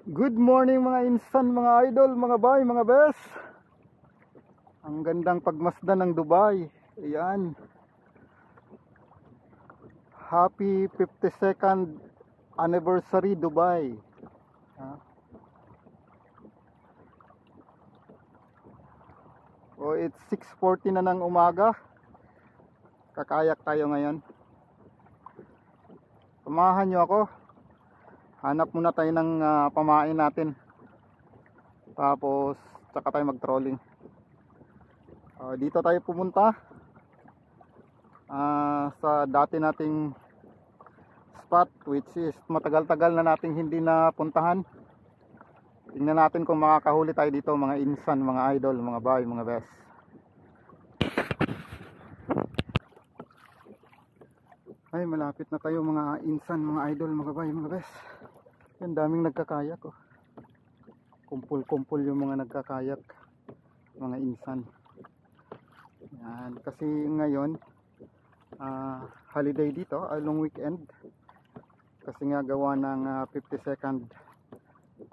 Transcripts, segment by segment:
Good morning mga insan, mga idol, mga bay, mga bes. Ang gandang pagmasdan ng Dubai. Ayan. Happy 52nd anniversary Dubai. It's 6:40 na ng umaga. Kakayak tayo ngayon. Samahan nyo ako. Hanap muna tayo ng pamain natin. Tapos tsaka tayo mag-trolling. Dito tayo pumunta sa dati nating spot, which is matagal-tagal na nating hindi na puntahan. Tingnan natin kung makakahuli tayo dito, mga insan, mga idol, mga bay, mga bes. Ay, malapit na tayo mga insan, mga idol, mga bay, mga bes. Yan, daming nagkakayak oh. Kumpul-kumpul yung mga nagkakayak, mga insan. Yan, kasi ngayon holiday dito, long weekend. Kasi nga gawa ng 52nd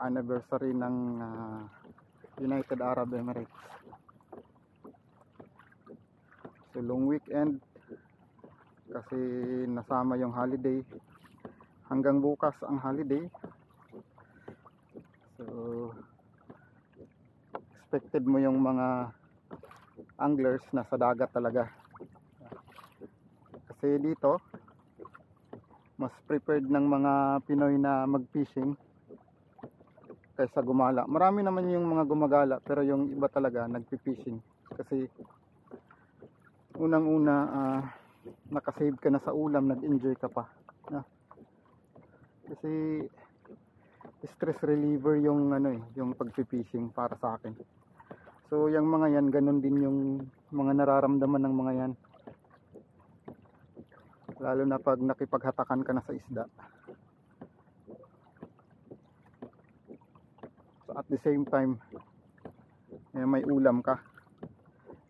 anniversary ng United Arab Emirates. So long weekend kasi nasama yung holiday. Hanggang bukas ang holiday. So expected mo yung mga anglers na sa dagat talaga. Kasi dito mas prepared ng mga Pinoy na mag-fishing kaysa gumala. Marami naman yung mga gumagala, pero yung iba talaga nagpi-fishing. Kasi unang-una nakasave ka na sa ulam, nag-enjoy ka pa. Kasi stress reliever yung yung pag-fishing para sa akin. So yung mga yan, ganun din yung mga nararamdaman ng mga yan. Lalo na pag nakipaghatakan ka na sa isda. So at the same time, may ulam ka.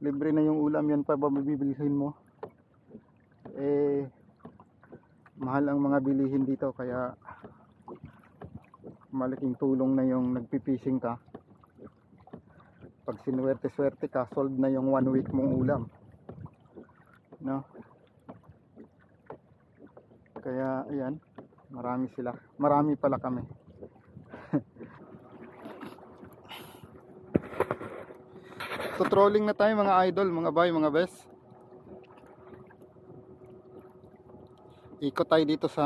Libre na yung ulam, yan pa ba mabibilhin mo? Mahal ang mga bilihin dito, kaya malaking tulong na yung nagpipishing ka. Pag sinuwerte-swerte ka, sold na yung 1 week mong ulam, no? Kaya ayan, marami sila, marami pala kami. So trolling na tayo mga idol, mga bay, mga bes. Ikot tayo dito sa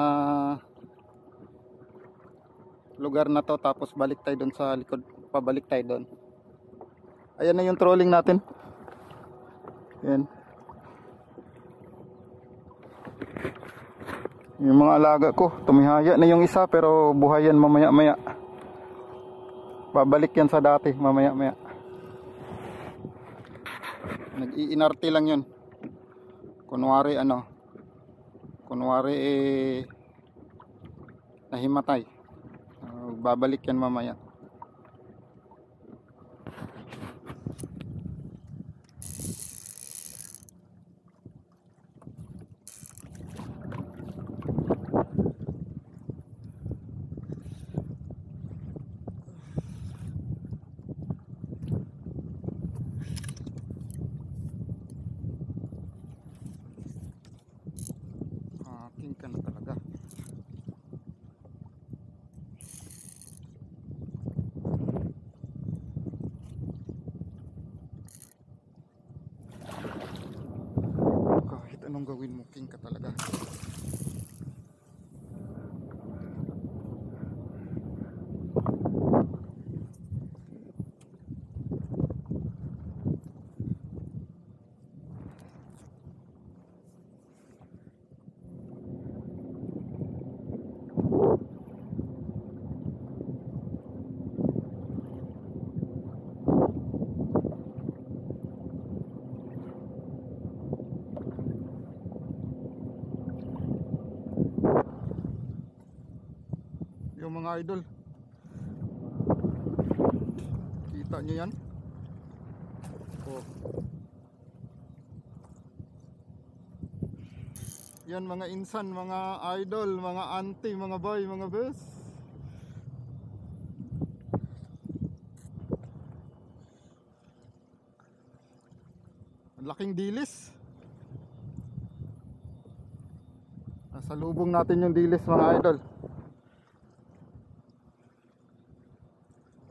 lugar na to, tapos balik tayo doon sa likod, pabalik tayo doon. Ayan na yung trolling natin. Ayan. Yung mga alaga ko, tumihaya na yung isa, pero buhayan mamaya-maya. Babalik yan sa dati mamaya-maya. Nag-iinarte lang yun. Kunwari nahimatay. Babalik yan mamaya. King ka na talaga. Kahit anong gawin mo, king ka talaga. Yung mga idol, kita nyo yan? Yan mga insan, mga idol, mga auntie, mga boy, mga bes. Laking dilis. Nasa lubong natin yung dilis mga idol.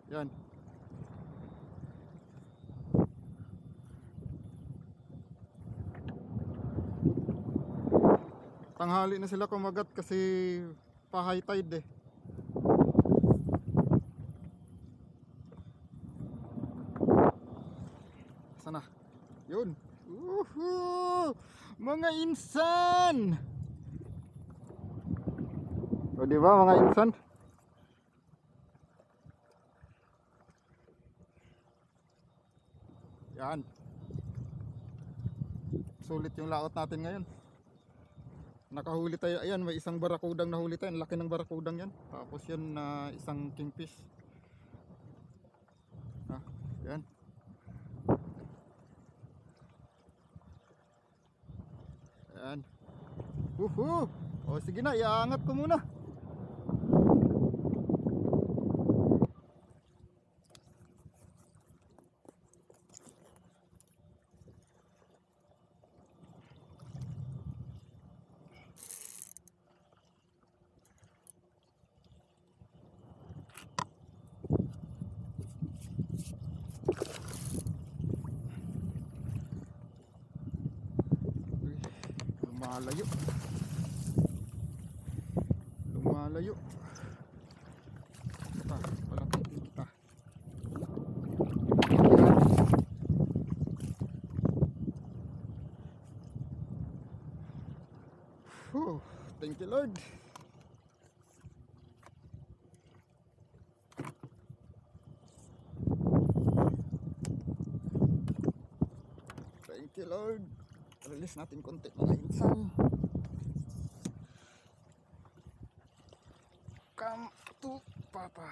Yan. Tanghali na sila kumagat kasi pa high tide eh. Sana. Yun. Mga insan. O diba mga insan? Yan. Sulit yung laot natin ngayon. Nakahuli tayo, ayan may isang barakudang nahuli tayo, laki ng barakudang yan. Tapos yun na isang kingfish. Yan. Yan. O sige na, iaangat ko muna. Lumalayo. Lumalayo. Kita, palakitin kita. Thank you Lord. Thank you Lord. Release natin konti mga insan. Come to Papa.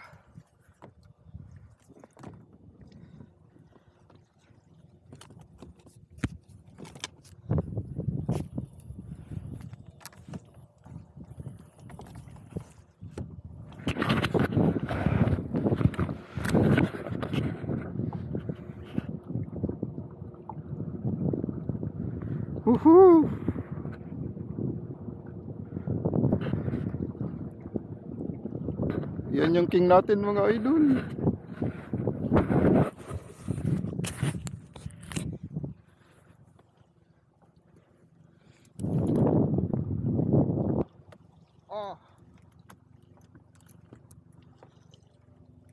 Woohoo! Yan yung king natin mga idol.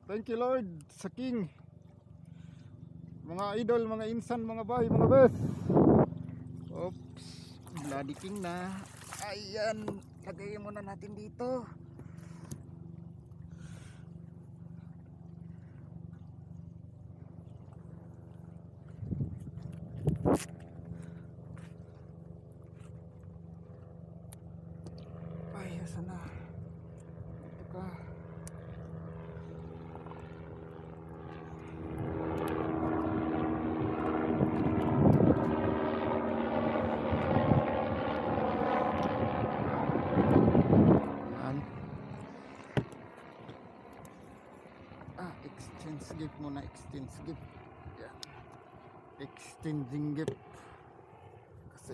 Thank you Lord sa king. Mga idol, mga insan, mga bay, mga bes. Oops, bloody king na. Ayan, lagay muna natin dito. Ay, asan na? Ito ka. Exchange gift muna, exchange gift. Yan. Exchanging gift. Kasi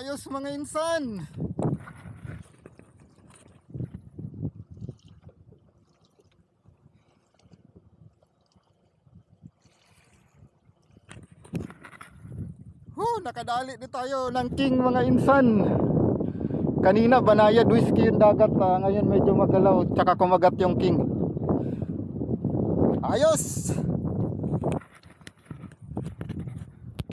ayos mga insan. Nakadali din tayo ng king mga insan. Kanina banayad whiskey yung dagat, ngayon medyo magalaw tsaka kumagat yung king. Ayos.